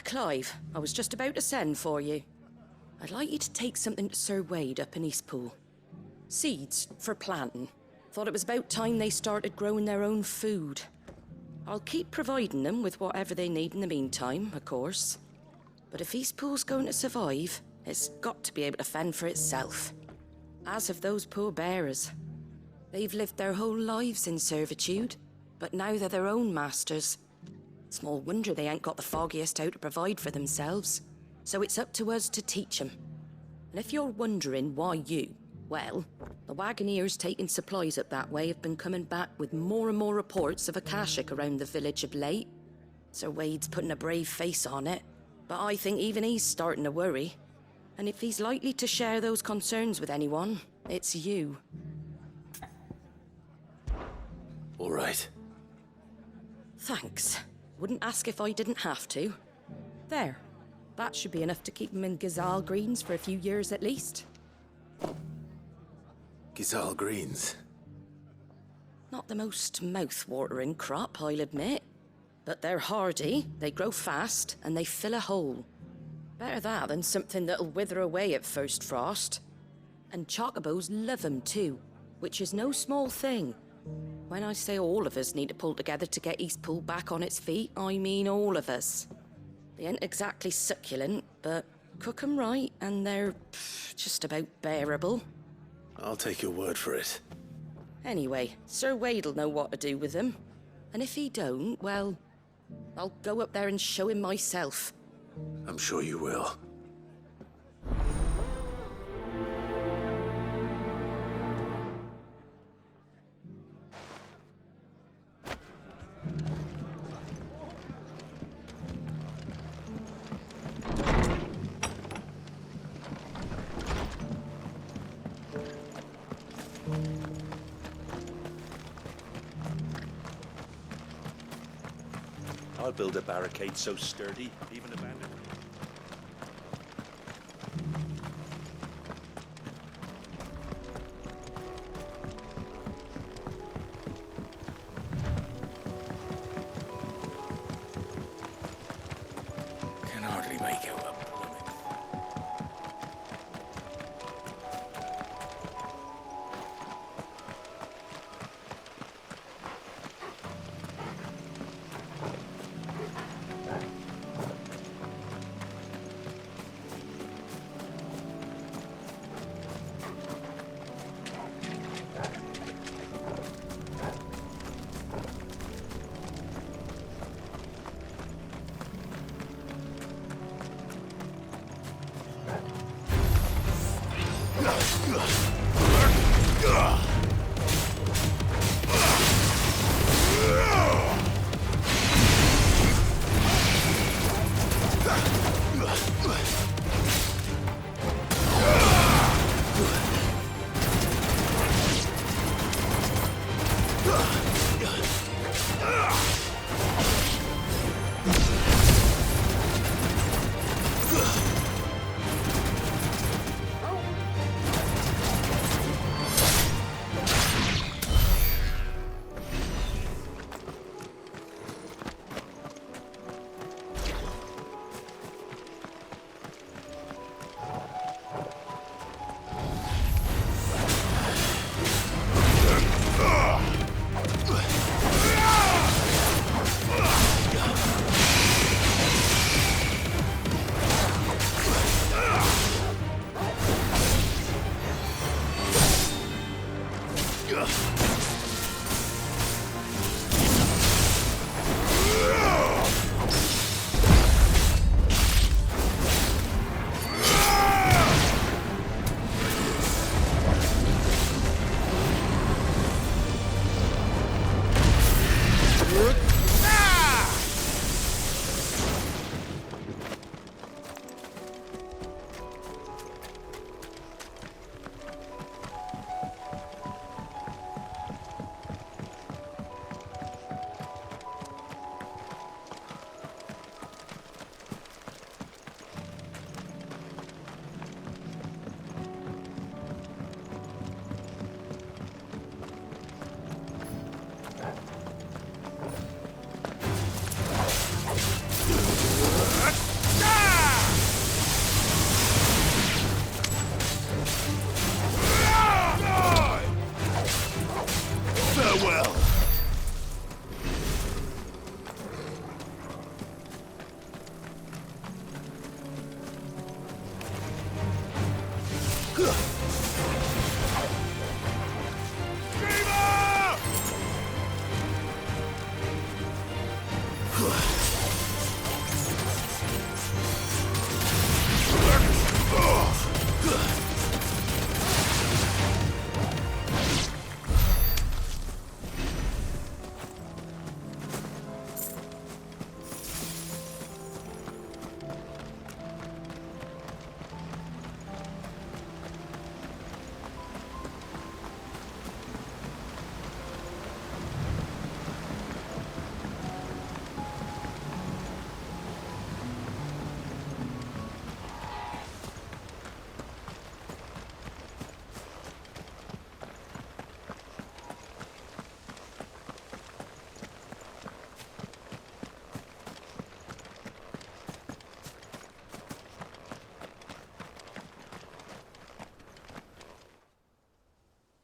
Clive, I was just about to send for you. I'd like you to take something to Sir Wade up in Eastpool. Seeds for planting. Thought it was about time they started growing their own food. I'll keep providing them with whatever they need in the meantime, of course. But if Eastpool's going to survive, it's got to be able to fend for itself. As have those poor bearers. They've lived their whole lives in servitude, but now they're their own masters. Small wonder they ain't got the foggiest how to provide for themselves. So it's up to us to teach them. And if you're wondering why you, well, the wagoneers taking supplies up that way have been coming back with more and more reports of Akashic around the village of late. Sir Wade's putting a brave face on it, but I think even he's starting to worry. And if he's likely to share those concerns with anyone, it's you. All right. Thanks. Wouldn't ask if I didn't have to. There. That should be enough to keep him in Gazal Greens for a few years at least. Gazal Greens. Not the most mouth-watering crop, I'll admit. But they're hardy, they grow fast, and they fill a hole. Better that than something that'll wither away at first frost. And chocobos love 'em too, which is no small thing. When I say all of us need to pull together to get Eastpool back on its feet, I mean all of us. They ain't exactly succulent, but cook 'em right and they're just about bearable. I'll take your word for it. Anyway, Sir Wade'll know what to do with them. And if he don't, well, I'll go up there and show him myself. I'm sure you will. I'll build a barricade so sturdy, even abandoned. Can hardly make out a plummet.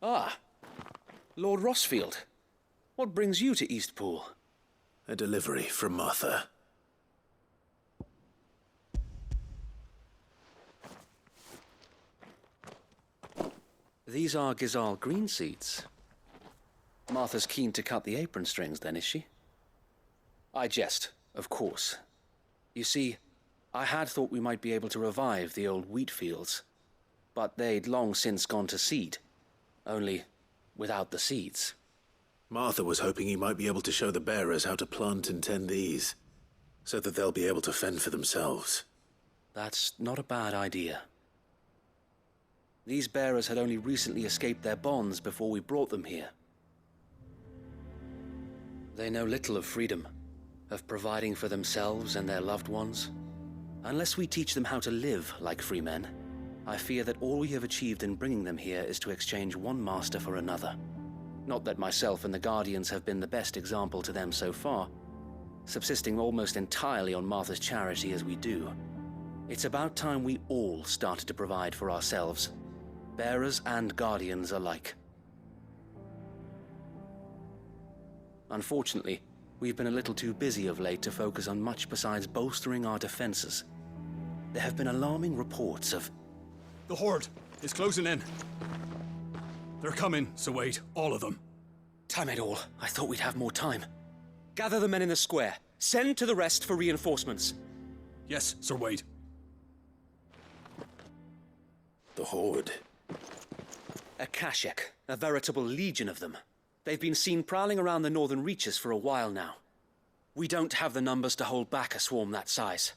Ah, Lord Rossfield. What brings you to Eastpool? A delivery from Martha. These are Gizal green seeds. Martha's keen to cut the apron strings then, is she? I jest, of course. You see, I had thought we might be able to revive the old wheat fields, but they'd long since gone to seed, only without the seeds. Martha was hoping he might be able to show the bearers how to plant and tend these, so that they'll be able to fend for themselves. That's not a bad idea. These bearers had only recently escaped their bonds before we brought them here. They know little of freedom, of providing for themselves and their loved ones. Unless we teach them how to live like free men, I fear that all we have achieved in bringing them here is to exchange one master for another. Not that myself and the Guardians have been the best example to them so far, subsisting almost entirely on Martha's charity as we do. It's about time we all started to provide for ourselves, bearers and Guardians alike. Unfortunately, we've been a little too busy of late to focus on much besides bolstering our defenses. There have been alarming reports of... The Horde is closing in. They're coming, Sir Wade, all of them. Damn it all, I thought we'd have more time. Gather the men in the square. Send to the rest for reinforcements. Yes, Sir Wade. The Horde. A Kashek, a veritable legion of them. They've been seen prowling around the northern reaches for a while now. We don't have the numbers to hold back a swarm that size.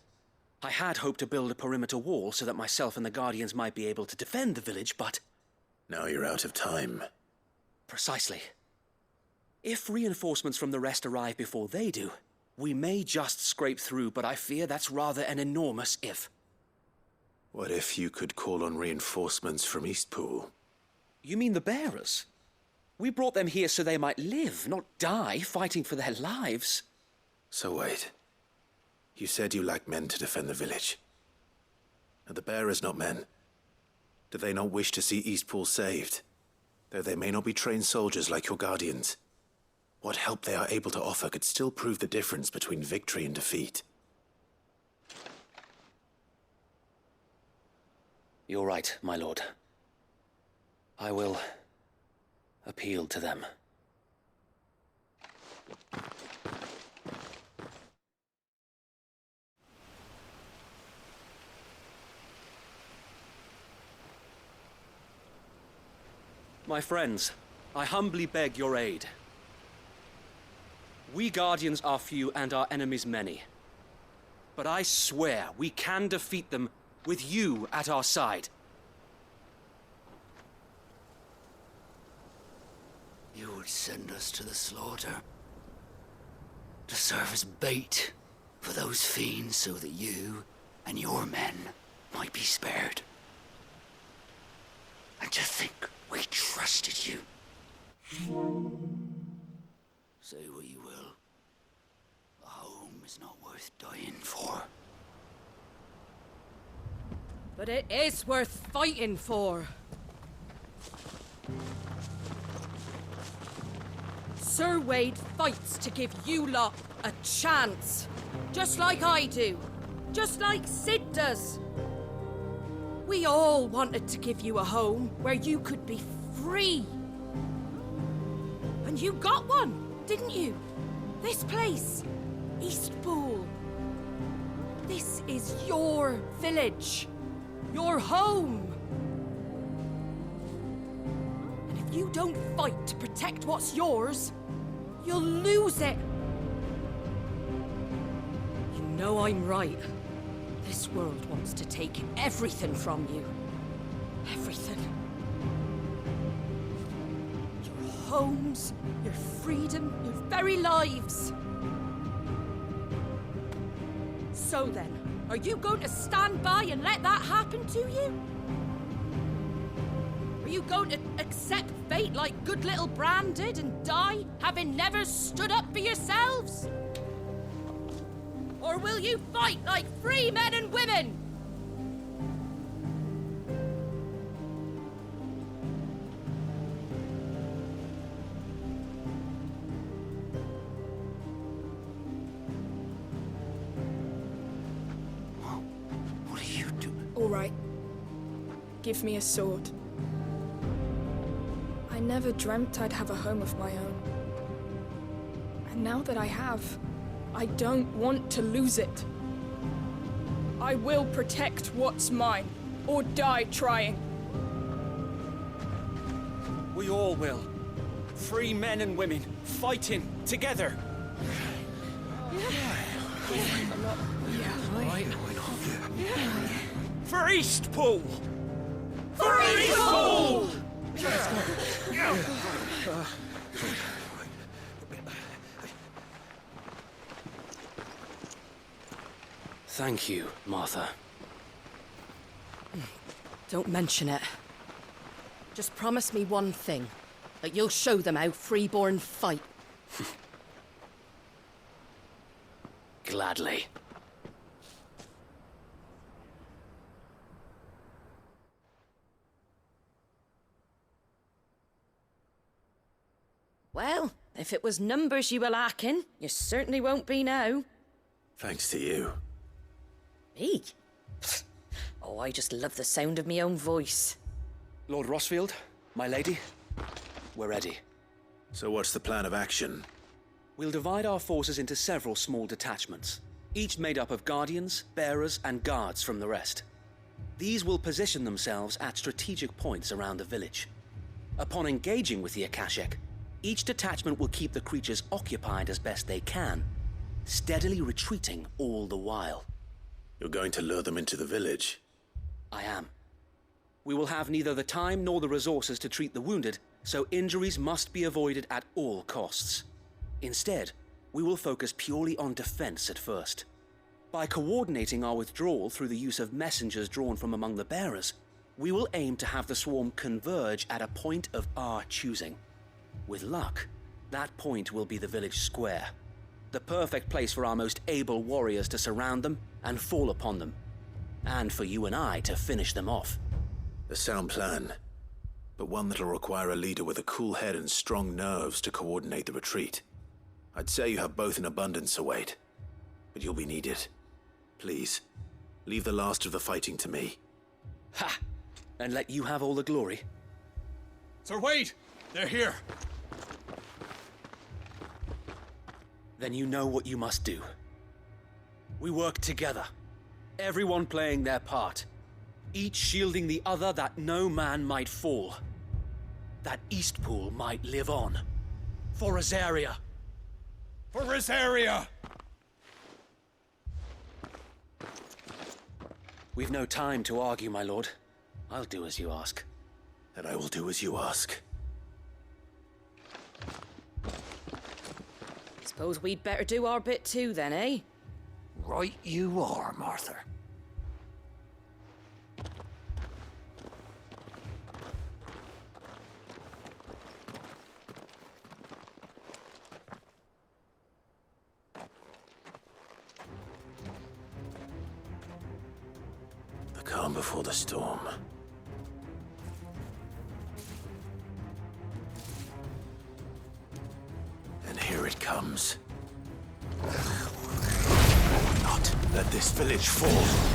I had hoped to build a perimeter wall so that myself and the Guardians might be able to defend the village, but... Now you're out of time. Precisely. If reinforcements from the rest arrive before they do, we may just scrape through, but I fear that's rather an enormous if. What if you could call on reinforcements from Eastpool? You mean the bearers? We brought them here so they might live, not die, fighting for their lives. So wait. You said you lacked men to defend the village. Are the bearers not men? Do they not wish to see Eastpool saved? Though they may not be trained soldiers like your Guardians. What help they are able to offer could still prove the difference between victory and defeat. You're right, my lord. I will appeal to them. My friends, I humbly beg your aid. We Guardians are few and our enemies many. But I swear we can defeat them with you at our side. You would send us to the slaughter, to serve as bait for those fiends so that you and your men might be spared. And to think we trusted you. Say what you will, a home is not worth dying for. But it is worth fighting for. Sir Wade fights to give you lot a chance. Just like I do. Just like Sid does. We all wanted to give you a home where you could be free. And you got one, didn't you? This place, Eastpool. This is your village. Your home. And if you don't fight to protect what's yours, you'll lose it. You know I'm right. This world wants to take everything from you. Everything. Your homes, your freedom, your very lives. So then, are you going to stand by and let that happen to you? Are you going to accept fate like good little Bran did and die, having never stood up for yourselves? Or will you fight like free men and women? give me a sword. I never dreamt I'd have a home of my own. And now that I have, I don't want to lose it. I will protect what's mine, or die trying. We all will. Free men and women, fighting together. For Eastpool! For Eastpool! Thank you, Martha. Don't mention it. Just promise me one thing. That you'll show them how freeborn fight. Gladly. Well, if it was numbers you were lacking, you certainly won't be now. Thanks to you. Me? Oh, I just love the sound of me own voice. Lord Rossfield, my lady, we're ready. So what's the plan of action? We'll divide our forces into several small detachments, each made up of guardians, bearers, and guards from the rest. These will position themselves at strategic points around the village. Upon engaging with the Akashic, each detachment will keep the creatures occupied as best they can, steadily retreating all the while. You're going to lure them into the village? I am. We will have neither the time nor the resources to treat the wounded, so injuries must be avoided at all costs. Instead, we will focus purely on defense at first. By coordinating our withdrawal through the use of messengers drawn from among the bearers, we will aim to have the swarm converge at a point of our choosing. With luck, that point will be the village square, the perfect place for our most able warriors to surround them and fall upon them, and for you and I to finish them off. A sound plan, but one that'll require a leader with a cool head and strong nerves to coordinate the retreat. I'd say you have both in abundance, Wade, but you'll be needed. Please, leave the last of the fighting to me. Ha! And let you have all the glory. Sir Wade! They're here! Then you know what you must do. We work together, everyone playing their part, each shielding the other that no man might fall, that Eastpool might live on. For Rosaria! For Rosaria! We've no time to argue, my lord. I'll do as you ask. And I will do as you ask. Suppose we'd better do our bit too then, eh? Right you are, Martha. The calm before the storm. And here it comes. Not let this village fall.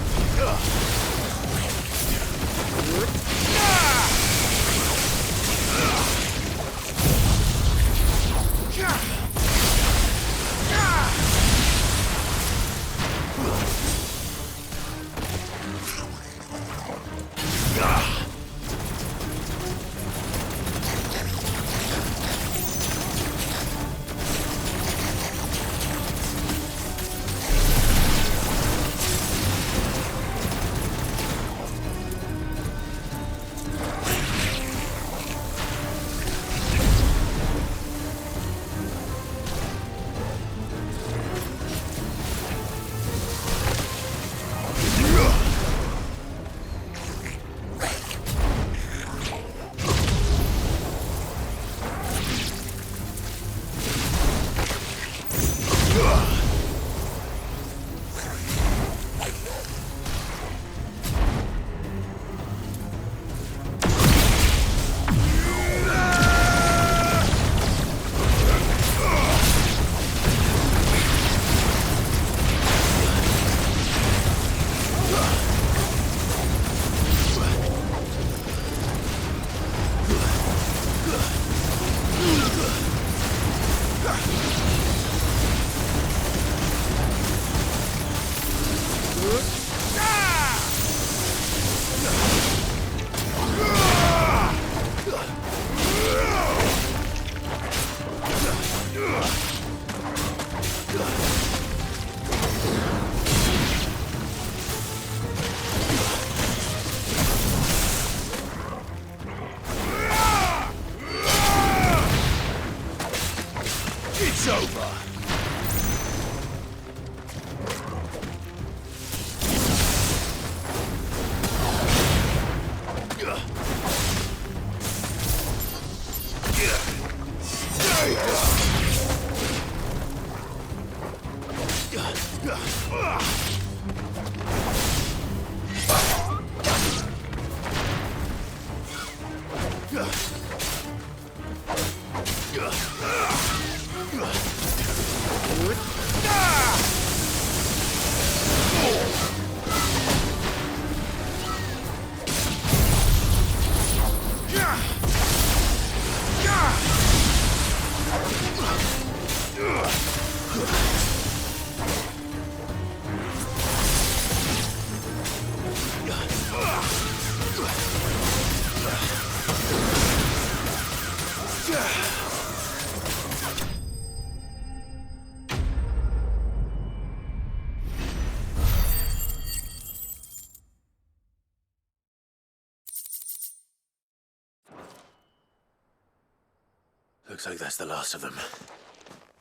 Looks like that's the last of them.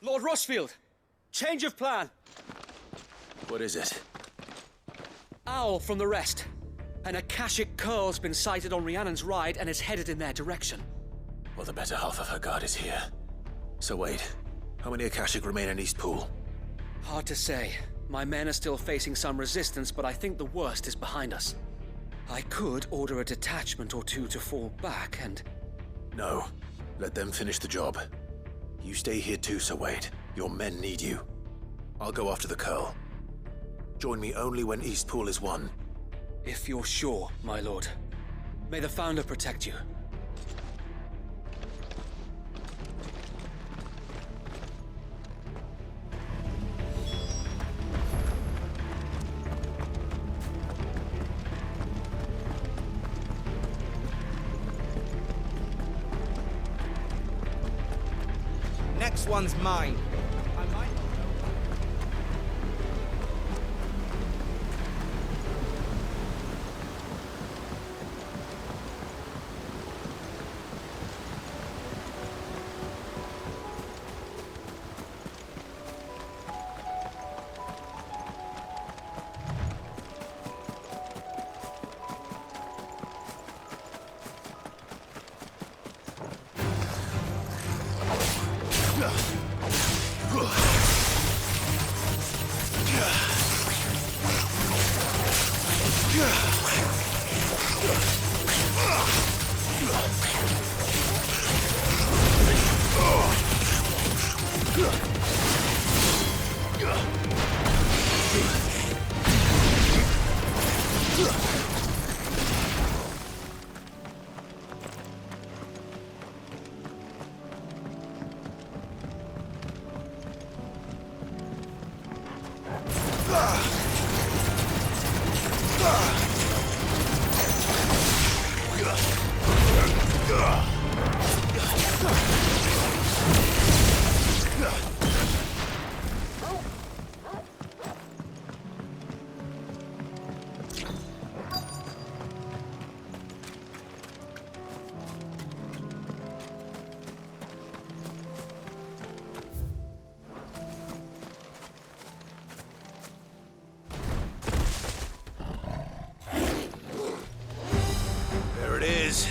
Lord Rossfield! Change of plan! What is it? Owl from the rest. An Akashic curl's been sighted on Rhiannon's ride and is headed in their direction. Well, the better half of her guard is here. So wait, how many Akashic remain in Eastpool? Hard to say. My men are still facing some resistance, but I think the worst is behind us. I could order a detachment or two to fall back and... No. Let them finish the job. You stay here too, Sir Wade. Your men need you. I'll go after the Curl. Join me only when Eastpool is won. If you're sure, my lord. May the Founder protect you. Next one's mine. I might not know. There it is.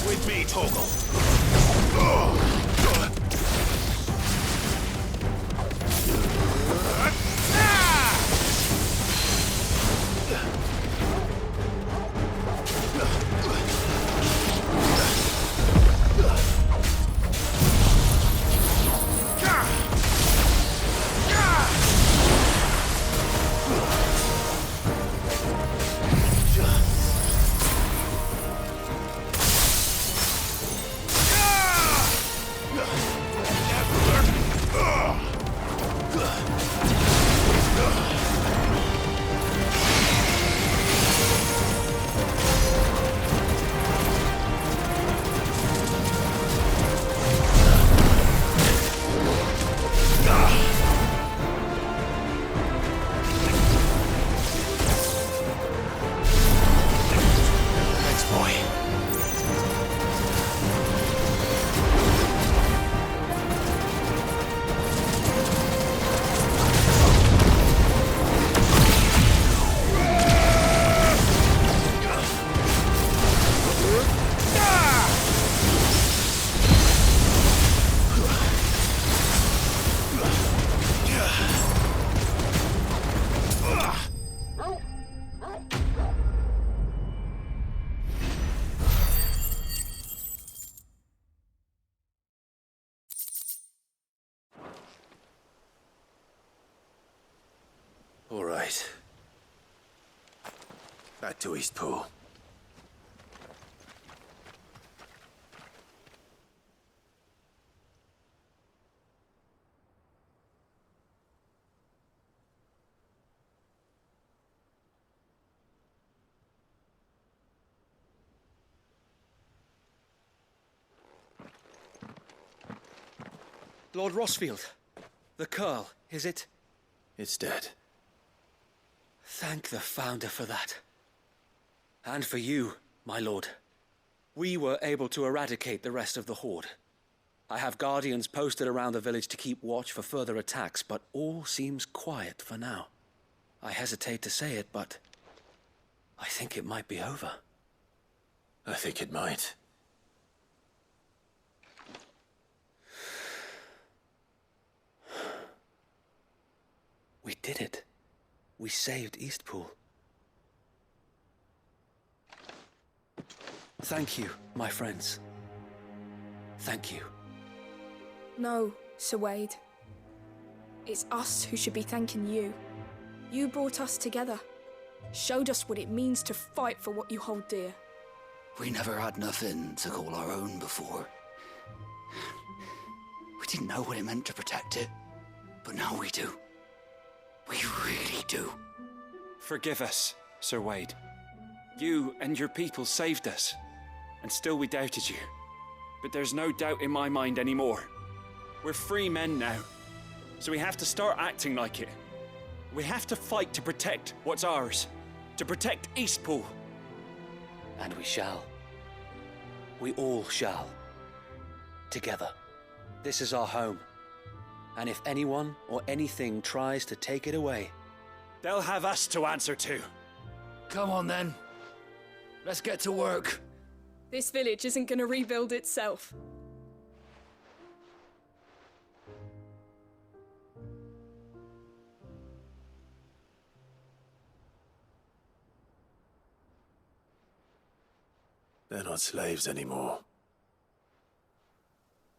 With me, Torgal. All right. Back to Eastpool. Lord Rossfield, the Curl, is it? It's dead. Thank the Founder for that. And for you, my lord. We were able to eradicate the rest of the Horde. I have guardians posted around the village to keep watch for further attacks, but all seems quiet for now. I hesitate to say it, but I think it might be over. I think it might. We did it. We saved Eastpool. Thank you, my friends. Thank you. No, Sir Wade. It's us who should be thanking you. You brought us together. Showed us what it means to fight for what you hold dear. We never had nothing to call our own before. We didn't know what it meant to protect it, but now we do. We really do. Forgive us, Sir Wade. You and your people saved us, and still we doubted you. But there's no doubt in my mind anymore. We're free men now, so we have to start acting like it. We have to fight to protect what's ours, to protect Eastpool. And we shall. We all shall. Together. This is our home. And if anyone or anything tries to take it away, they'll have us to answer to. Come on then. Let's get to work. This village isn't gonna rebuild itself. They're not slaves anymore.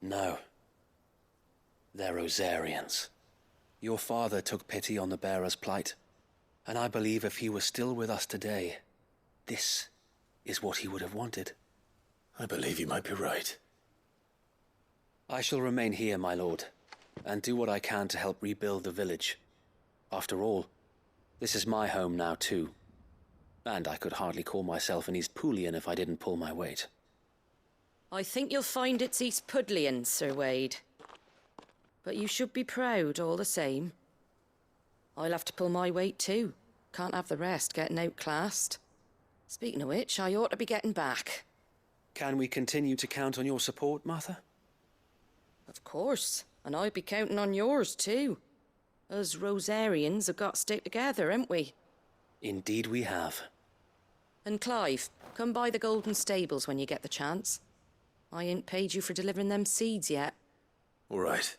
no. They're Rosarians. Your father took pity on the bearer's plight, and I believe if he were still with us today, this is what he would have wanted. I believe you might be right. I shall remain here, my lord, and do what I can to help rebuild the village. After all, this is my home now too, and I could hardly call myself an Eastpoolian if I didn't pull my weight. I think you'll find it's Eastpudlian, Sir Wade. But you should be proud all the same. I'll have to pull my weight too. Can't have the rest getting outclassed. Speaking of which, I ought to be getting back. Can we continue to count on your support, Martha? Of course, and I'll be counting on yours too. Us Rosarians have got to stick together, haven't we? Indeed we have. And Clive, come by the Golden Stables when you get the chance. I ain't paid you for delivering them seeds yet. All right.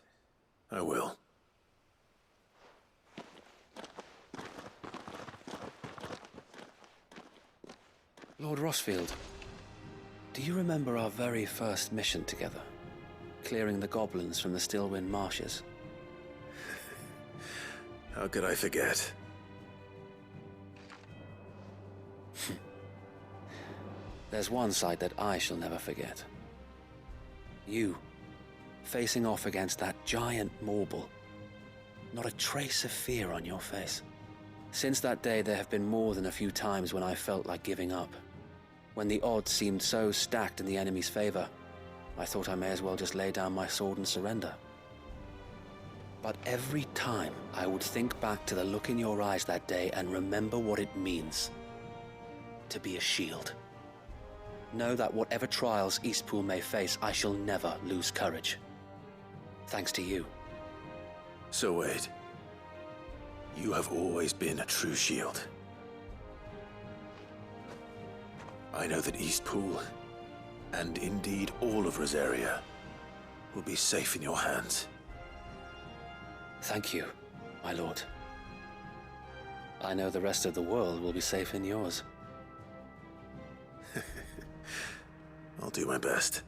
I will. Lord Rossfield, do you remember our very first mission together? Clearing the goblins from the Stillwind marshes? How could I forget? There's one sight that I shall never forget. You, facing off against that giant Morble. Not a trace of fear on your face. Since that day, there have been more than a few times when I felt like giving up. When the odds seemed so stacked in the enemy's favor, I thought I may as well just lay down my sword and surrender. But every time, I would think back to the look in your eyes that day and remember what it means to be a shield. Know that whatever trials Eastpool may face, I shall never lose courage. Thanks to you. So Wade, you have always been a true shield. I know that Eastpool, and indeed all of Rosaria, will be safe in your hands. Thank you, my lord. I know the rest of the world will be safe in yours. I'll do my best.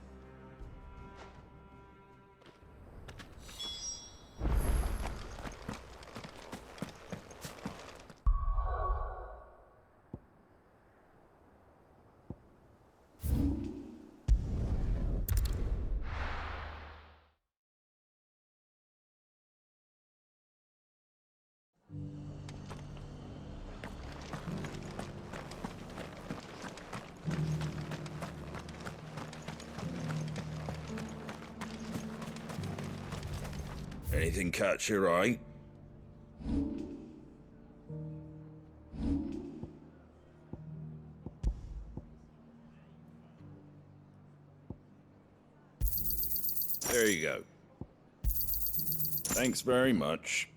Anything catch your eye? There you go. Thanks very much.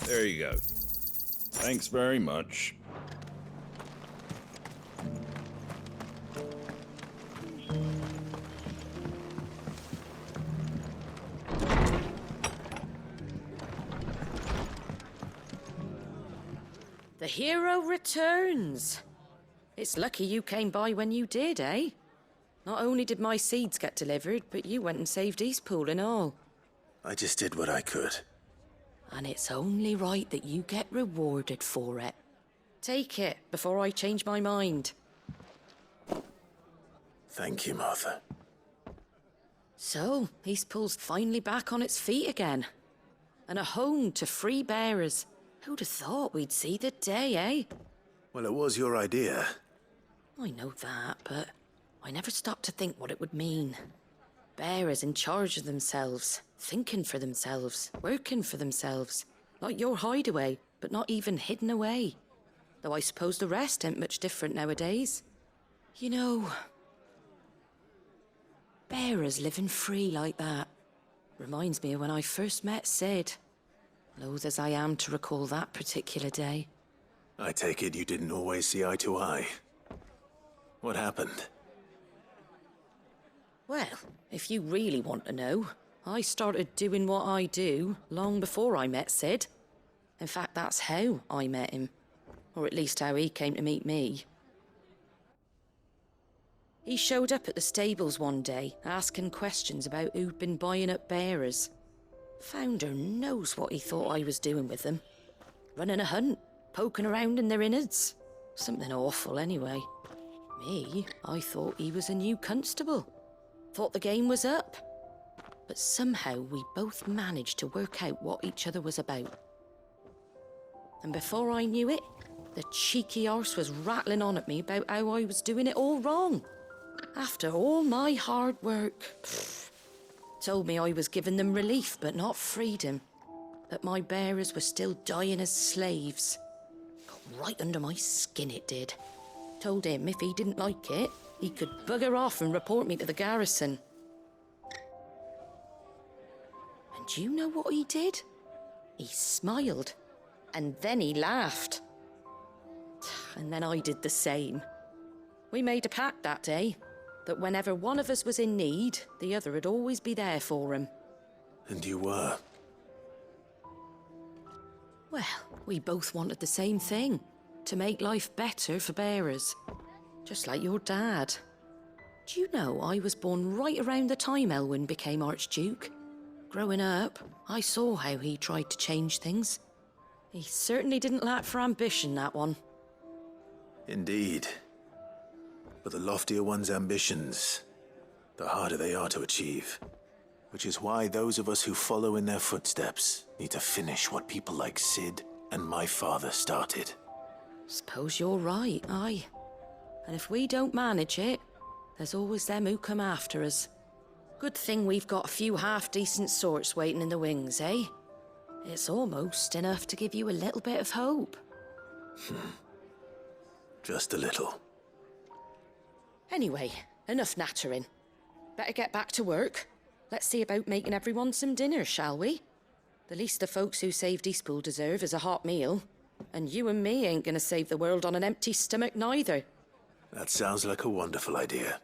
There you go. Thanks very much. The hero returns. It's lucky you came by when you did, eh? Not only did my seeds get delivered, but you went and saved Eastpool and all. I just did what I could. And it's only right that you get rewarded for it. Take it before I change my mind. Thank you, Martha. So, Eastpool's finally back on its feet again. And a home to free bearers. Who'd have thought we'd see the day, eh? Well, it was your idea. I know that, but I never stopped to think what it would mean. Bearers in charge of themselves, thinking for themselves, working for themselves. Like your hideaway, but not even hidden away. Though I suppose the rest ain't much different nowadays. You know, bearers living free like that reminds me of when I first met Sid. Loath as I am to recall that particular day. I take it you didn't always see eye to eye. What happened? Well, if you really want to know, I started doing what I do long before I met Sid. In fact, that's how I met him. Or at least how he came to meet me. He showed up at the stables one day, asking questions about who'd been buying up bearers. Founder knows what he thought I was doing with them. Running a hunt, poking around in their innards. Something awful, anyway. Me, I thought he was a new constable. Thought the game was up. But somehow we both managed to work out what each other was about. And before I knew it, the cheeky arse was rattling on at me about how I was doing it all wrong. After all my hard work. Told me I was giving them relief, but not freedom. That my bearers were still dying as slaves. Got right under my skin, it did. Told him if he didn't like it, he could bugger off and report me to the garrison. And do you know what he did? He smiled. And then he laughed. And then I did the same. We made a pact that day, that whenever one of us was in need, the other would always be there for him. And you were? Well, we both wanted the same thing. To make life better for bearers. Just like your dad. Do you know I was born right around the time Elwyn became Archduke? Growing up, I saw how he tried to change things. He certainly didn't lack for ambition, that one. Indeed. But the loftier one's ambitions, the harder they are to achieve. Which is why those of us who follow in their footsteps need to finish what people like Sid and my father started. Suppose you're right, aye. And if we don't manage it, there's always them who come after us. Good thing we've got a few half-decent sorts waiting in the wings, eh? It's almost enough to give you a little bit of hope. Just a little. Anyway, enough nattering. Better get back to work. Let's see about making everyone some dinner, shall we? The least the folks who saved Eastpool deserve is a hot meal. And you and me ain't gonna save the world on an empty stomach neither. That sounds like a wonderful idea.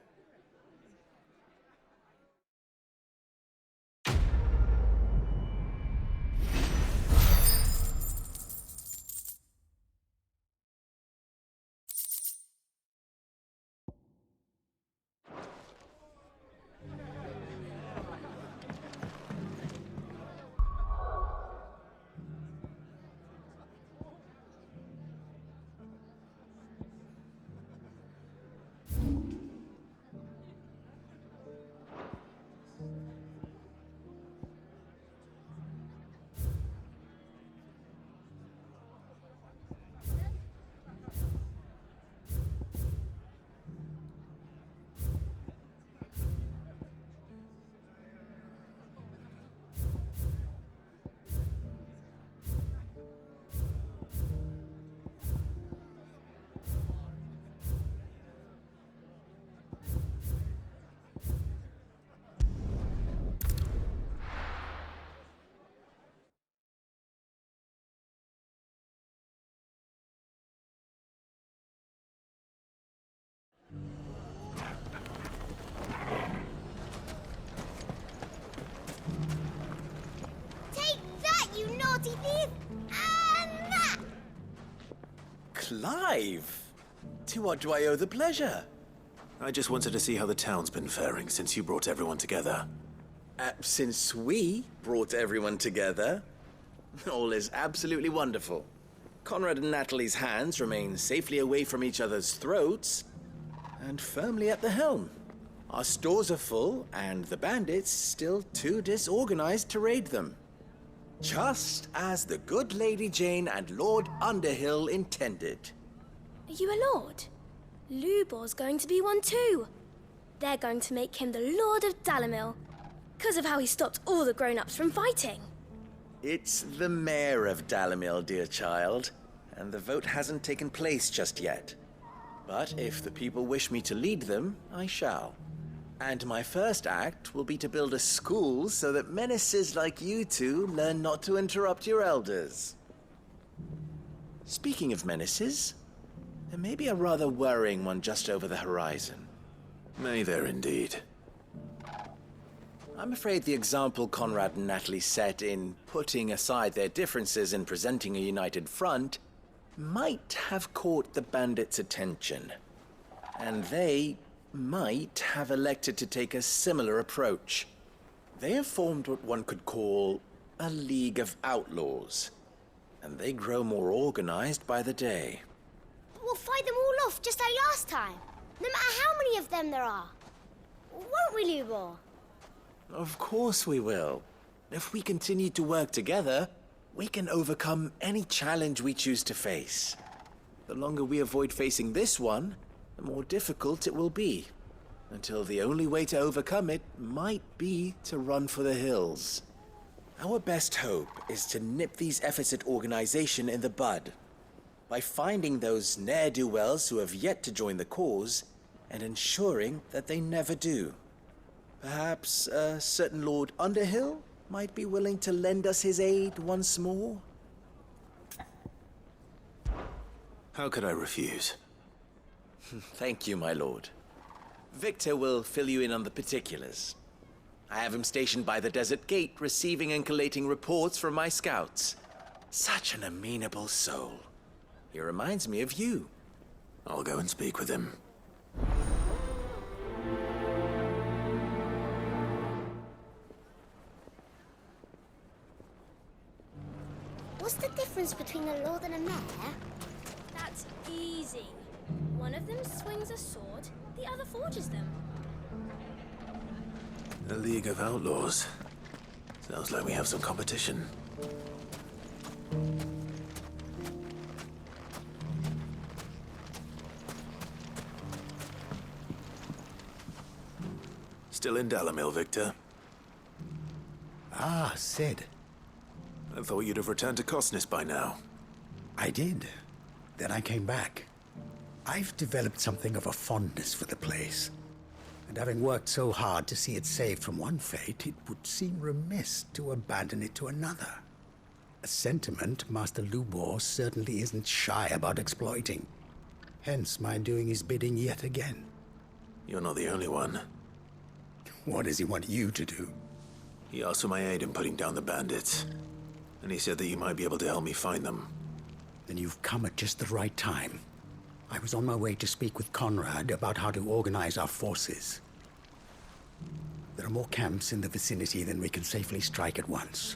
Clive! To what do I owe the pleasure? I just wanted to see how the town's been faring since you brought everyone together. Since we brought everyone together, all is absolutely wonderful. Conrad and Natalie's hands remain safely away from each other's throats and firmly at the helm. Our stores are full, and the bandits still too disorganized to raid them. Just as the good Lady Jane and Lord Underhill intended. Are you a lord? Lubor's going to be one too. They're going to make him the Lord of Dalamil, because of how he stopped all the grown-ups from fighting. It's the mayor of Dalamil, dear child, and the vote hasn't taken place just yet. But if the people wish me to lead them, I shall. And my first act will be to build a school so that menaces like you two learn not to interrupt your elders. Speaking of menaces, there may be a rather worrying one just over the horizon. May there indeed. I'm afraid the example Conrad and Natalie set in putting aside their differences and presenting a united front might have caught the bandits' attention. And they might have elected to take a similar approach. They have formed what one could call a League of Outlaws, and they grow more organized by the day. But we'll fight them all off just like last time, no matter how many of them there are. Won't we, Lubor? Of course we will. If we continue to work together, we can overcome any challenge we choose to face. The longer we avoid facing this one, the more difficult it will be, until the only way to overcome it might be to run for the hills. Our best hope is to nip these efforts at organization in the bud, by finding those ne'er-do-wells who have yet to join the cause, and ensuring that they never do. Perhaps a certain Lord Underhill might be willing to lend us his aid once more? How could I refuse? Thank you, my lord. Victor will fill you in on the particulars. I have him stationed by the desert gate, receiving and collating reports from my scouts. Such an amenable soul. He reminds me of you. I'll go and speak with him. What's the difference between a lord and a mayor? That's easy. One of them swings a sword, the other forges them. A League of Outlaws. Sounds like we have some competition. Still in Dalamil, Victor? Ah, Sid. I thought you'd have returned to Cosnes by now. I did. Then I came back. I've developed something of a fondness for the place. And having worked so hard to see it saved from one fate, it would seem remiss to abandon it to another. A sentiment Master Lubor certainly isn't shy about exploiting. Hence my doing his bidding yet again. You're not the only one. What does he want you to do? He asked for my aid in putting down the bandits. And he said that you might be able to help me find them. Then you've come at just the right time. I was on my way to speak with Conrad about how to organize our forces. There are more camps in the vicinity than we can safely strike at once.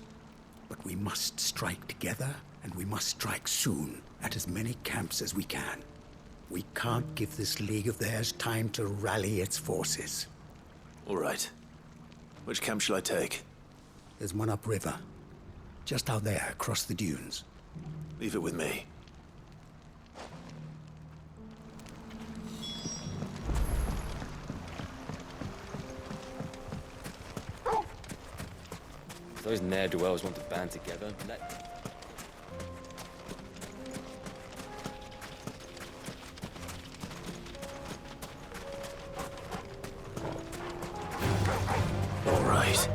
But we must strike together, and we must strike soon at as many camps as we can. We can't give this league of theirs time to rally its forces. All right. Which camp shall I take? There's one upriver. Just out there, across the dunes. Leave it with me. If those ne'er-do-wells want to band together, let them. All right.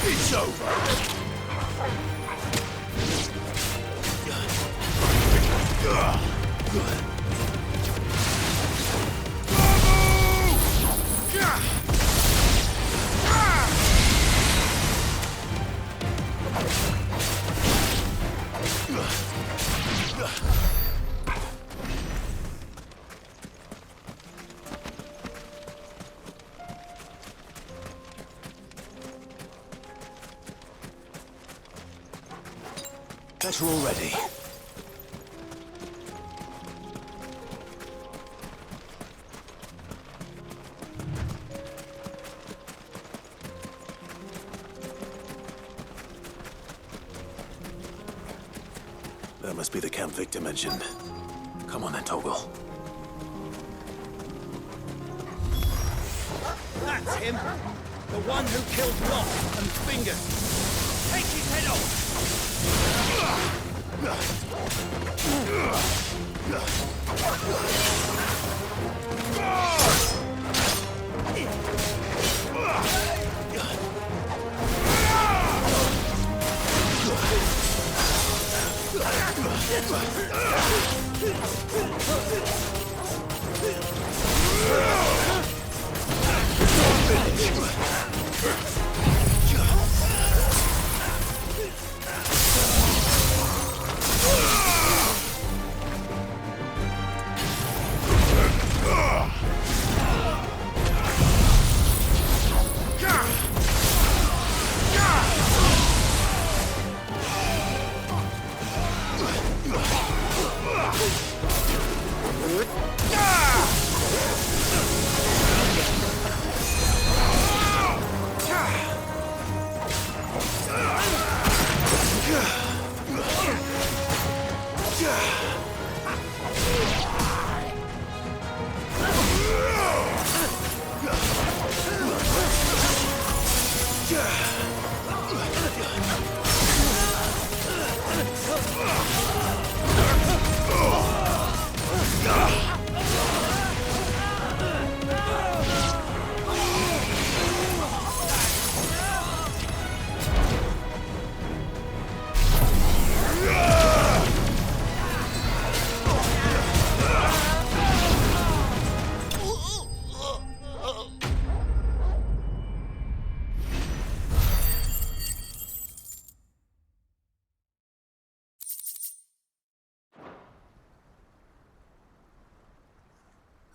It's over. Better already. That must be the camp Victor mentioned. Come on then, Toggle. That's him! The one who killed Lot and Fingers! Take his head off!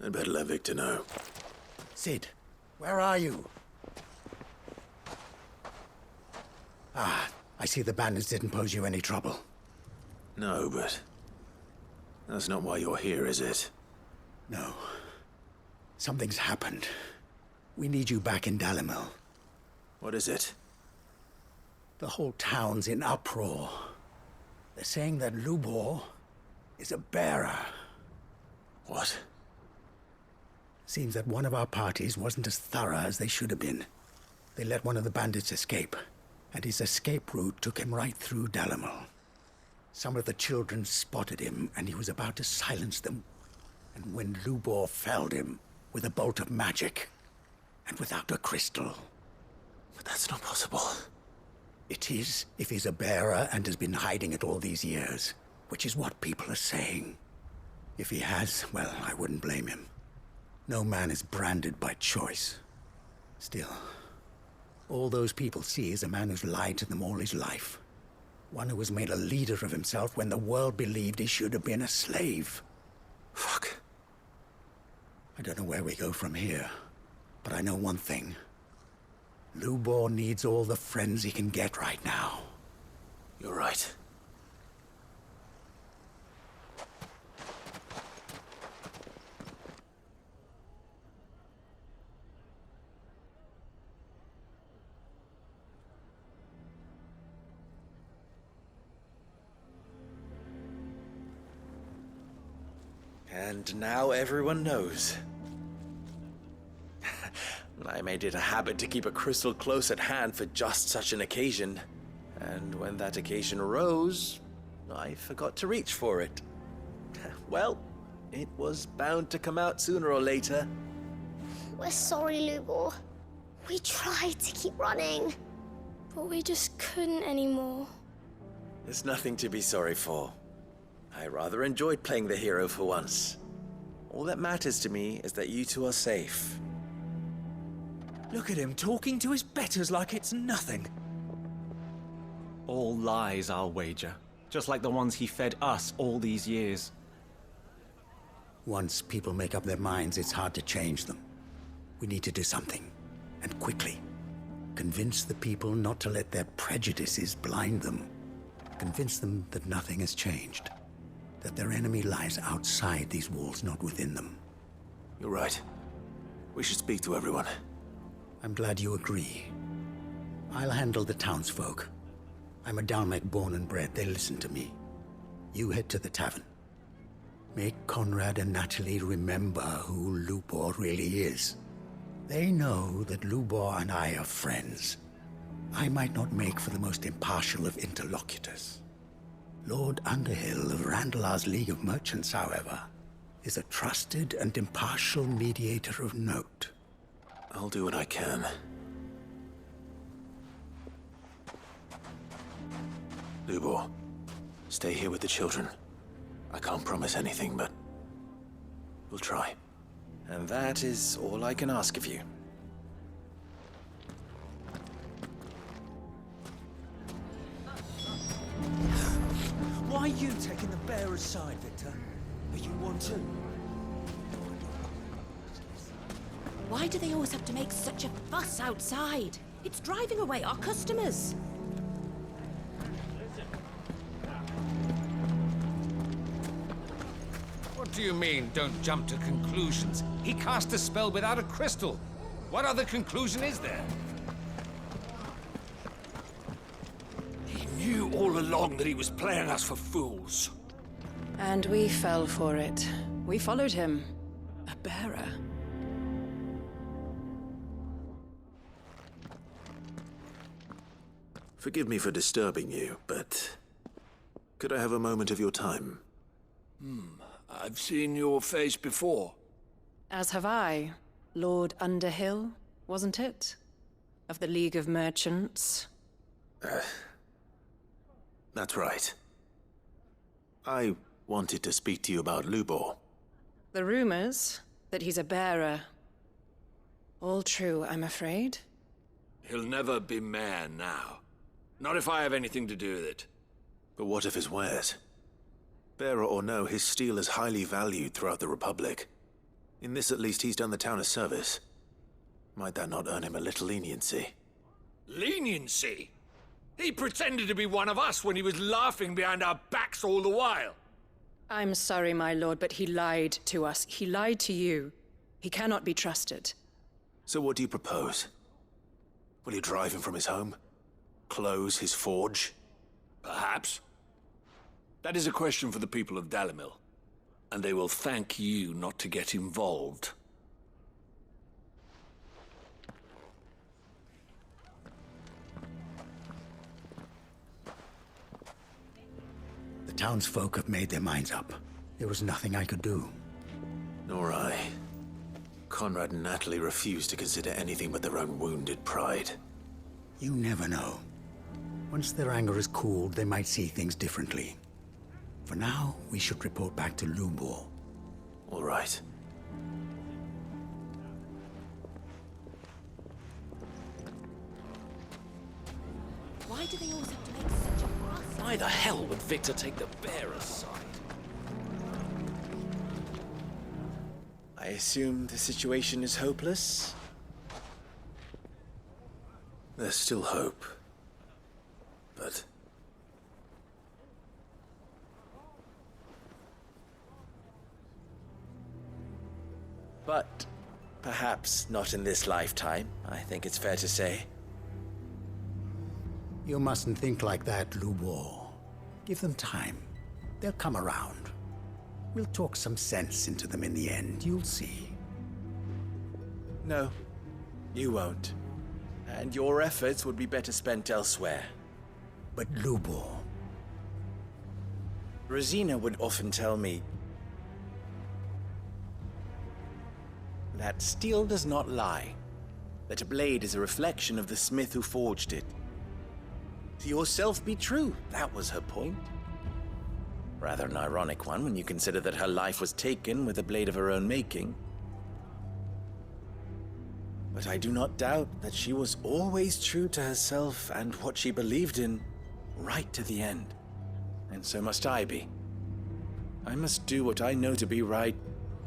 I'd better let Victor know. Sid, where are you? Ah, I see the bandits didn't pose you any trouble. No, but that's not why you're here, is it? No. Something's happened. We need you back in Dalimil. What is it? The whole town's in uproar. They're saying that Lubor is a bearer. What? Seems that one of our parties wasn't as thorough as they should have been. They let one of the bandits escape, and his escape route took him right through Dalimil. Some of the children spotted him, and he was about to silence them. And when Lubor felled him with a bolt of magic, and without a crystal. But that's not possible. It is, if he's a bearer and has been hiding it all these years, which is what people are saying. If he has, well, I wouldn't blame him. No man is branded by choice. Still, all those people see is a man who's lied to them all his life. One who was made a leader of himself when the world believed he should have been a slave. Fuck. I don't know where we go from here, but I know one thing. Lubor needs all the friends he can get right now. You're right. And now everyone knows. I made it a habit to keep a crystal close at hand for just such an occasion. And when that occasion arose, I forgot to reach for it. Well, it was bound to come out sooner or later. We're sorry, Lubor. We tried to keep running. But we just couldn't anymore. There's nothing to be sorry for. I rather enjoyed playing the hero for once. All that matters to me is that you two are safe. Look at him talking to his betters like it's nothing. All lies, I'll wager. Just like the ones he fed us all these years. Once people make up their minds, it's hard to change them. We need to do something, and quickly. Convince the people not to let their prejudices blind them. Convince them that nothing has changed. That their enemy lies outside these walls, not within them. You're right. We should speak to everyone. I'm glad you agree. I'll handle the townsfolk. I'm a Dalmec born and bred. They listen to me. You head to the tavern. Make Conrad and Natalie remember who Lubor really is. They know that Lubor and I are friends. I might not make for the most impartial of interlocutors. Lord Underhill of Randalar's League of Merchants, however, is a trusted and impartial mediator of note. I'll do what I can. Lubor, stay here with the children. I can't promise anything, but we'll try. And that is all I can ask of you. Why are you taking the bearer's side, Victor? Are you one too? Why do they always have to make such a fuss outside? It's driving away our customers. What do you mean, don't jump to conclusions? He cast a spell without a crystal. What other conclusion is there? He knew all along that he was playing us for fools. And we fell for it. We followed him. A bearer. Forgive me for disturbing you, but could I have a moment of your time? I've seen your face before. As have I. Lord Underhill, wasn't it? Of the League of Merchants. That's right. I wanted to speak to you about Lubor. The rumors that he's a bearer. All true, I'm afraid. He'll never be mayor now. Not if I have anything to do with it. But what of his wares? Bearer or no, his steel is highly valued throughout the Republic. In this at least he's done the town a service. Might that not earn him a little leniency? Leniency? He pretended to be one of us when he was laughing behind our backs all the while. I'm sorry, my lord, but he lied to us. He lied to you. He cannot be trusted. So what do you propose? Will you drive him from his home? Close his forge? Perhaps. That is a question for the people of Dalimil. And they will thank you not to get involved. The townsfolk have made their minds up. There was nothing I could do. Nor I. Conrad and Natalie refused to consider anything but their own wounded pride. You never know. Once their anger is cooled, they might see things differently. For now, we should report back to Lubor. All right. Why do they always have to make such a fuss? Why the hell would Victor take the bearer's side? I assume the situation is hopeless? There's still hope. But perhaps not in this lifetime, I think it's fair to say. You mustn't think like that, Lubor. Give them time. They'll come around. We'll talk some sense into them in the end, you'll see. No, you won't. And your efforts would be better spent elsewhere. But Lubor... Rosina would often tell me that steel does not lie. That a blade is a reflection of the smith who forged it. To yourself be true, that was her point. Rather an ironic one when you consider that her life was taken with a blade of her own making. But I do not doubt that she was always true to herself and what she believed in, right to the end. And so must I be. I must do what I know to be right,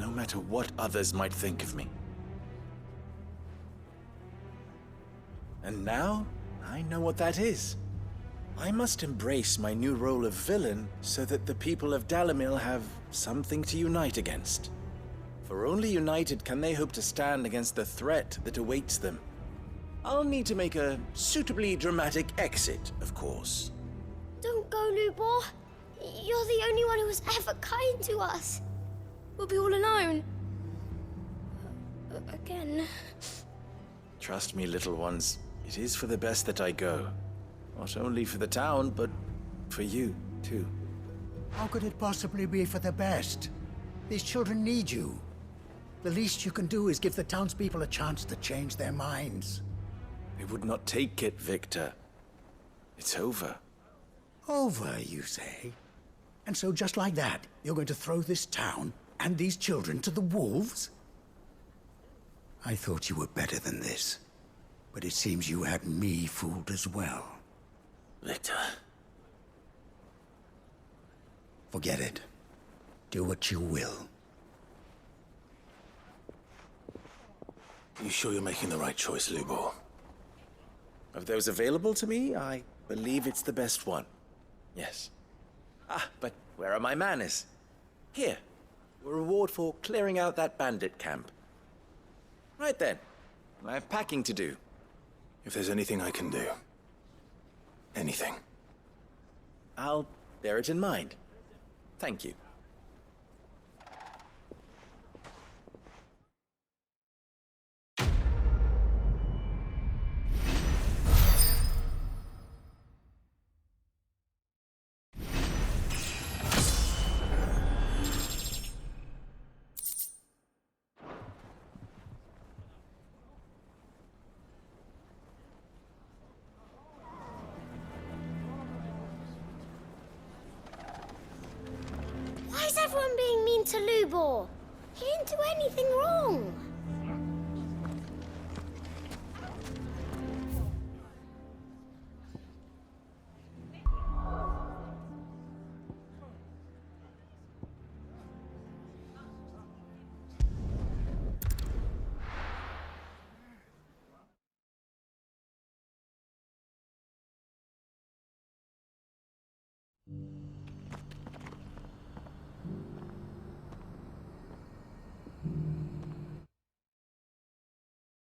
no matter what others might think of me. And now, I know what that is. I must embrace my new role of villain so that the people of Dalimil have something to unite against. For only united can they hope to stand against the threat that awaits them. I'll need to make a suitably dramatic exit, of course. Don't go, Lubor. You're the only one who was ever kind to us. We'll be all alone. Again. Trust me, little ones. It is for the best that I go. Not only for the town, but for you, too. How could it possibly be for the best? These children need you. The least you can do is give the townspeople a chance to change their minds. They would not take it, Victor. It's over. Over, you say? And so just like that, you're going to throw this town and these children to the wolves? I thought you were better than this. But it seems you had me fooled as well. Victor. Forget it. Do what you will. You sure you're making the right choice, Lubor? Of those available to me, I believe it's the best one. Yes. Ah, but where are my manners? Here. A reward for clearing out that bandit camp. Right then. I have packing to do. If there's anything I can do. Anything. I'll bear it in mind. Thank you. Why is everyone being mean to Lubor? He didn't do anything wrong.